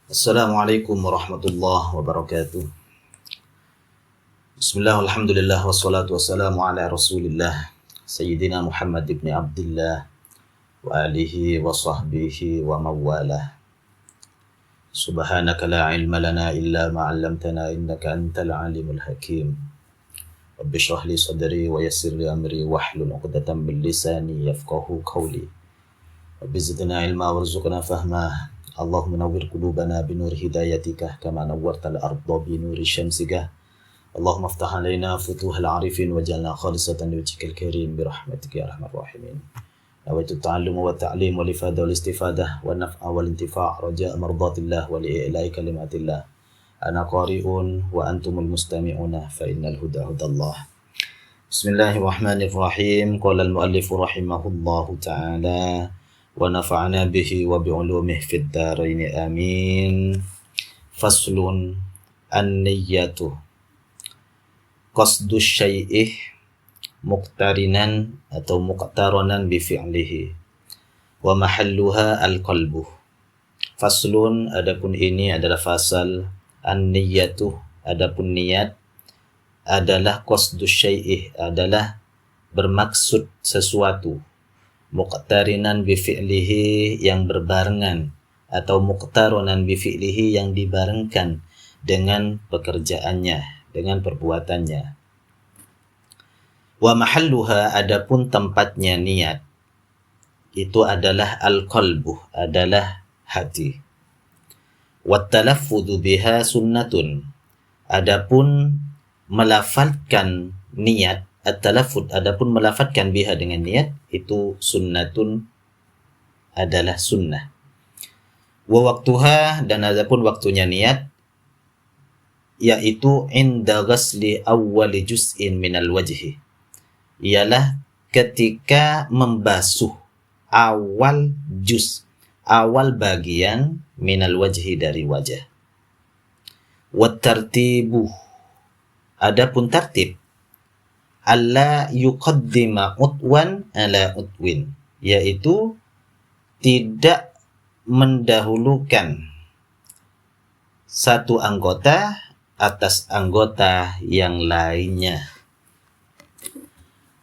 Assalamualaikum warahmatullahi wabarakatuh. Bismillah, alhamdulillah, wassalatu wassalamu ala rasulillah Sayyidina Muhammad ibn Abdullah wa alihi wa sahbihi wa mawalah. Subhanaka la ilma lana illa ma'allamtana innaka antal alimul hakim. Rabbi shrah li sadri wa yassir li amri wahlul 'uqdatam min lisani yafqahu qawli. Rabbi zidna ilma warzuqna fahma. Allahumma nawwir qulubana binur hidayatika kama nawwartal arda binuri syamsika. Allahumma aftah alaina futuhal arifin waj'alna khalisatan liwajhikal karim birahmatika ya arhamar rahimin. Nawaitu ta'allum wa ta'lim wal ifada wal istifadah wa naf'a wal intifa' raja'a mardatillah wa li'ila'i kalimatillah. Ana qari'un wa antumul mustami'una fa innal huda hudallah. Bismillahirrahmanirrahim. Qala al-muallif rahimahullahu ta'ala wa nafa'ana bihi wa bi'ulumihi fid dharain amin. Faslun an-niyyatu qasdu syai'ih muqtarinan atau muqtaranan bi fi'lihi wa mahalluha al-qalbu. Faslun, adapun ini adalah fasal. An-niyyatu, adapun niat adalah qasdu syai'ih, adalah bermaksud sesuatu, muqtarinan bi fi'lihi, yang berbarengan, atau muqtaranan bi fi'lihi, yang dibarengkan dengan pekerjaannya, dengan perbuatannya. Wa mahalluha, adapun tempatnya niat itu adalah al-qalbu, adalah hati. Wat talaffudzu biha sunnatun, adapun melafadzkan niat, at-talaffuz, adapun melafadzkan biha dengan niat itu sunnatun, adalah sunnah. Wa waqtuha, dan adapun waktunya niat yaitu inda ghasli awwali juz'in minal wajhi, ialah ketika membasuh awal juz, awal bagian minal wajhi, dari wajah. Wat tartibu, adapun tartib alla yuqaddima utwan ala utwin, yaitu tidak mendahulukan satu anggota atas anggota yang lainnya.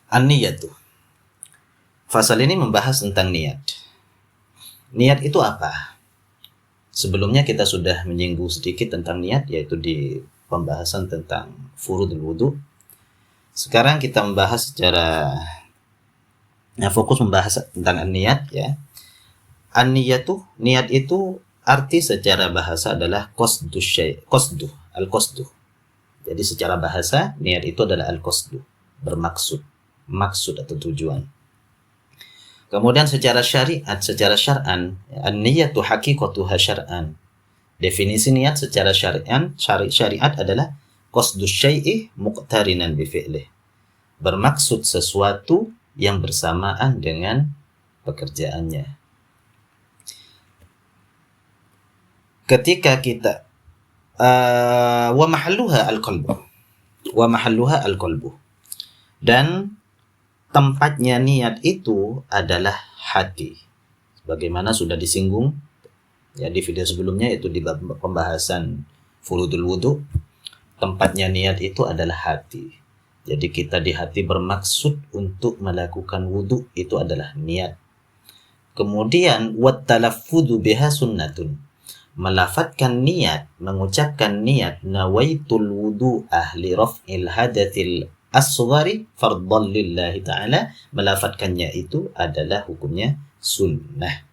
An-niyatu, fasal ini membahas tentang niat. Niat itu apa? Sebelumnya kita sudah menyinggung sedikit tentang niat, yaitu di pembahasan tentang furudul wudu. Sekarang kita membahas secara fokus membahas tentang niat, ya. An-niyatu, niat itu arti secara bahasa adalah qasdu syai', qasdu, al-qasdu. Jadi secara bahasa niat itu adalah al-qasdu, bermaksud, maksud atau tujuan. Kemudian secara syariat, secara syar'an, an-niyatu haqiqatuha syar'an. Definisi niat secara syariat adalah qasdu syai'i muqtarinan bi fi'lih, bermaksud sesuatu yang bersamaan dengan pekerjaannya. Ketika kita wa mahalluha al-qalbu, wa mahalluha al-qalbu, dan tempatnya niat itu adalah hati. Bagaimana sudah disinggung ya di video sebelumnya, itu di pembahasan furudul wudu, tempatnya niat itu adalah hati. Jadi kita di hati bermaksud untuk melakukan wudu, itu adalah niat. Kemudian wat talaffudzu biha sunnatun, melafadzkan niat, mengucapkan niat nawaitul wudu ahli raf'il hadatsil asghari fardhan lillahi ta'ala, melafadzkannya itu adalah hukumnya sunnah.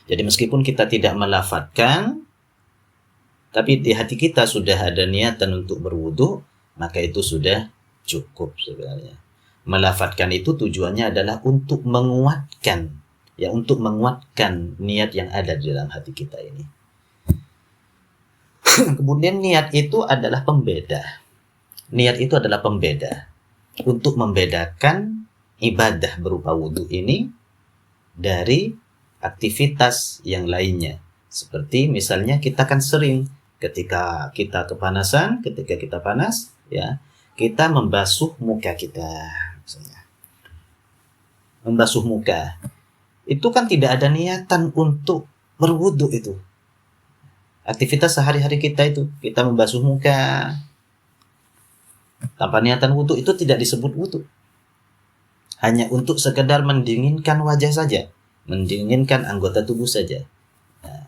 Jadi meskipun kita tidak melafadzkan, tapi di hati kita sudah ada niatan untuk berwudu, maka itu sudah cukup sebenarnya. Melafadzkan itu tujuannya adalah untuk menguatkan, ya, untuk menguatkan niat yang ada di dalam hati kita ini. Kemudian niat itu adalah pembeda. Niat itu adalah pembeda untuk membedakan ibadah berupa wudhu ini dari aktivitas yang lainnya. Seperti misalnya kita kan sering ketika kita kepanasan, ketika kita panas, ya, kita membasuh muka kita, misalnya. Membasuh muka. Itu kan tidak ada niatan untuk berwudhu itu. Aktivitas sehari-hari kita itu, kita membasuh muka tanpa niatan wudu itu tidak disebut wudu. Hanya untuk sekedar mendinginkan wajah saja, mendinginkan anggota tubuh saja. Nah,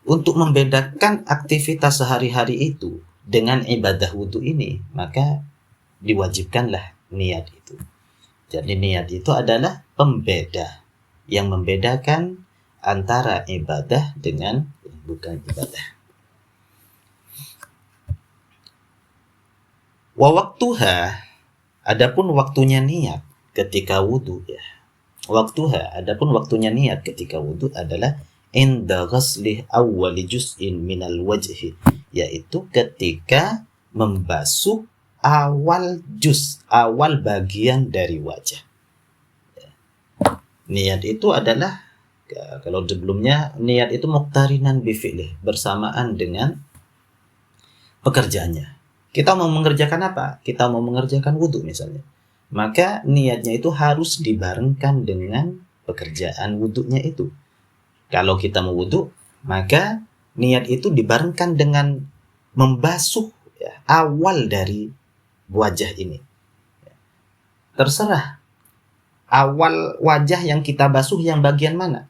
untuk membedakan aktivitas sehari-hari itu dengan ibadah wudu ini, maka diwajibkanlah niat itu. Jadi niat itu adalah pembeda yang membedakan antara ibadah dengan bukan ibadah. Wa waktuha, adapun waktunya niat ketika wudu ya. Waktuha, adapun waktunya niat ketika wudu adalah inda ghaslih awwali juz'in minal wajhi, yaitu ketika membasuh awal bagian dari wajah. Niat itu adalah, kalau sebelumnya niat itu muqtarinan bi fi'lih, bersamaan dengan pekerjaannya. Kita mau mengerjakan apa? Kita mau mengerjakan wudu misalnya. Maka niatnya itu harus dibarengkan dengan pekerjaan wudunya itu. Kalau kita mau wudu, maka niat itu dibarengkan dengan membasuh ya, awal dari wajah ini. Terserah awal wajah yang kita basuh yang bagian mana,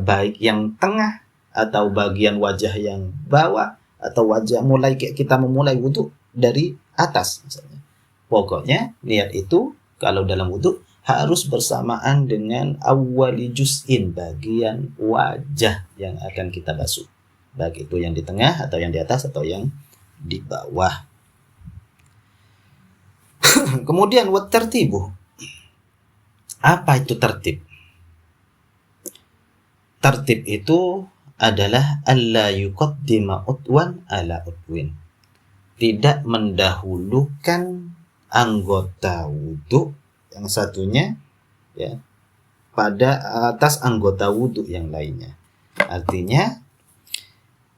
baik yang tengah atau bagian wajah yang bawah, atau wajah mulai kita memulai wudu dari atas misalnya. Pokoknya niat itu kalau dalam wudu harus bersamaan dengan awwali juz'in, bagian wajah yang akan kita basuh, baik itu yang di tengah atau yang di atas atau yang di bawah. Kemudian wat tertibu. Apa itu tertib? Tertib itu adalah alla yuqaddima utwan ala utwin. Tidak mendahulukan anggota wudu yang satunya ya pada atas anggota wudu yang lainnya. Artinya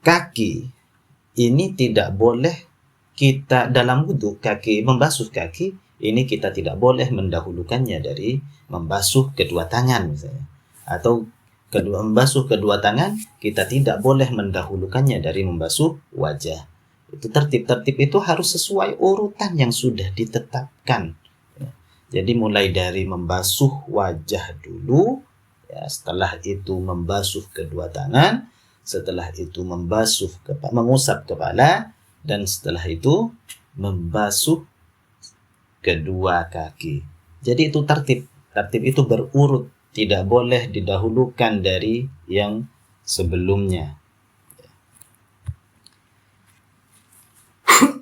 kaki ini tidak boleh kita dalam wudu, kaki membasuh kaki ini kita tidak boleh mendahulukannya dari membasuh kedua tangan misalnya, atau membasuh kedua tangan kita tidak boleh mendahulukannya dari membasuh wajah. Itu tertib itu harus sesuai urutan yang sudah ditetapkan. Jadi mulai dari membasuh wajah dulu, ya, setelah itu membasuh kedua tangan, setelah itu mengusap kepala, dan setelah itu membasuh kedua kaki. Jadi itu tertib. Tertib itu berurut, tidak boleh didahulukan dari yang sebelumnya.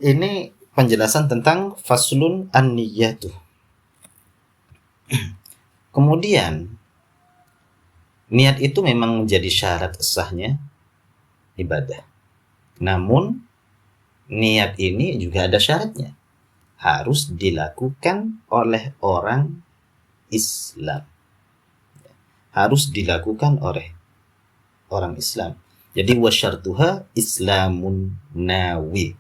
Ini penjelasan tentang faslun an-niyatu. Kemudian niat itu memang menjadi syarat sahnya ibadah. Namun niat ini juga ada syaratnya. Harus dilakukan oleh orang Islam. Harus dilakukan oleh orang Islam. Jadi wasyartuha islamun nawi.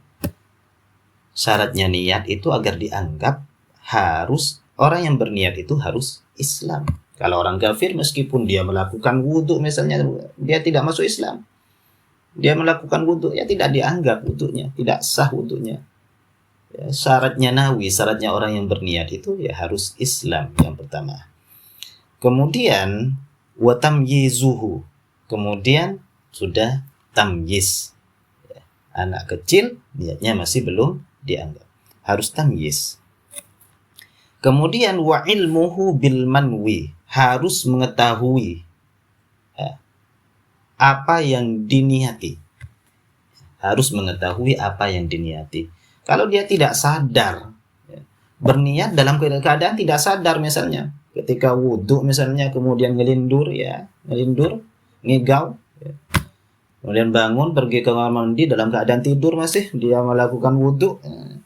Syaratnya niat itu agar dianggap harus, orang yang berniat itu harus Islam. Kalau orang kafir meskipun dia melakukan wudu misalnya, dia tidak masuk Islam. Dia melakukan wudu, ya tidak dianggap wudunya, tidak sah wudunya. Ya, syaratnya nawi, syaratnya orang yang berniat itu ya harus Islam yang pertama. Kemudian wa tamyizuhu. Kemudian sudah tamyiz. Ya, anak kecil niatnya masih belum dianggap. Harus tamyiz. Kemudian wa ilmuhu bil manwi. Harus mengetahui ya, apa yang diniati. Harus mengetahui apa yang diniati. Kalau dia tidak sadar, ya, berniat dalam keadaan tidak sadar misalnya, ketika wudhu misalnya, kemudian ngelindur, ngigau, ya. Kemudian bangun, pergi ke kamar mandi dalam keadaan tidur masih, dia melakukan wudhu, ya.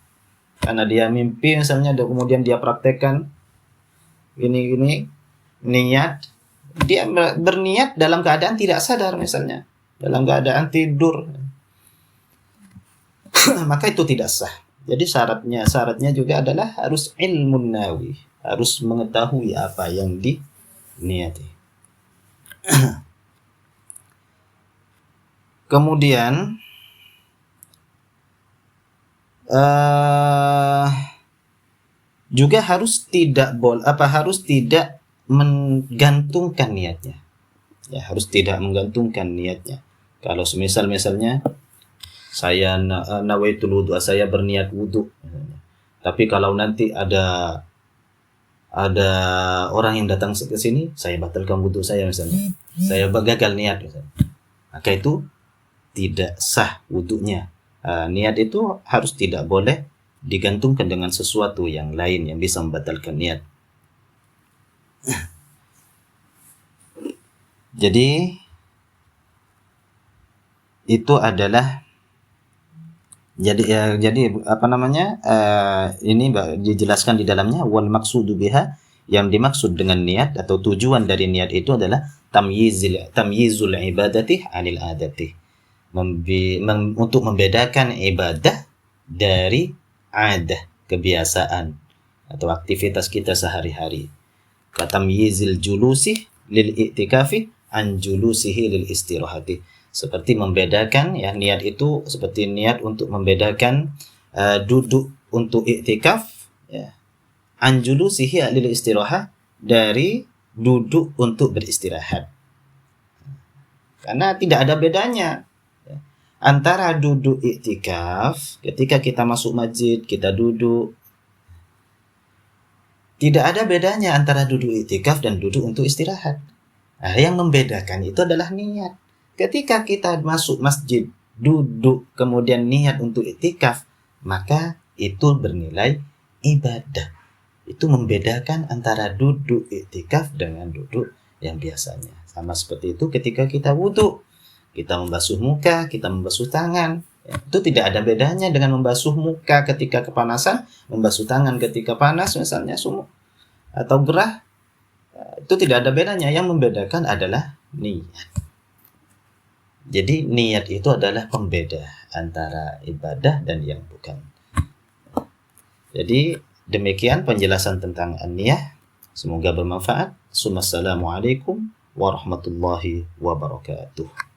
Karena dia mimpi misalnya, kemudian dia praktekkan ini niat, dia berniat dalam keadaan tidak sadar misalnya, dalam keadaan tidur. Maka itu tidak sah. Jadi syaratnya juga adalah harus ilmun nawi, harus mengetahui apa yang diniati. Kemudian juga harus tidak menggantungkan niatnya. Ya, harus tidak menggantungkan niatnya. Kalau misalnya saya nawaitul wudu, saya berniat wudu. Tapi kalau nanti ada orang yang datang ke sini, saya batalkan wudu saya misalnya. Saya gagal niat misalnya. Maka itu tidak sah wudunya. Niat itu harus tidak boleh digantungkan dengan sesuatu yang lain yang bisa membatalkan niat. Jadi itu adalah jadi apa namanya, ini dijelaskan di dalamnya, wal maqsudu biha, yang dimaksud dengan niat atau tujuan dari niat itu adalah tamyizul ibadati 'anil adati, untuk membedakan ibadah dari adah, kebiasaan atau aktivitas kita sehari-hari. Katamyizil julusi lil i'tikafi an julusihi lil istirahati, seperti membedakan, ya, niat itu seperti niat untuk membedakan duduk untuk i'tikaf, ya, an julusihi lil istirahah, dari duduk untuk beristirahat. Karena tidak ada bedanya antara duduk i'tikaf ketika kita masuk masjid, kita duduk. Tidak ada bedanya antara duduk i'tikaf dan duduk untuk istirahat. Nah, yang membedakan itu adalah niat. Ketika kita masuk masjid, duduk, kemudian niat untuk i'tikaf, maka itu bernilai ibadah. Itu membedakan antara duduk i'tikaf dengan duduk yang biasanya. Sama seperti itu ketika kita wudu, kita membasuh muka, kita membasuh tangan. Itu tidak ada bedanya dengan membasuh muka ketika kepanasan, membasuh tangan ketika panas, misalnya sumuk atau gerah. Itu tidak ada bedanya. Yang membedakan adalah niat. Jadi niat itu adalah pembeda antara ibadah dan yang bukan. Jadi demikian penjelasan tentang an-niyah. Semoga bermanfaat. Assalamualaikum warahmatullahi wabarakatuh.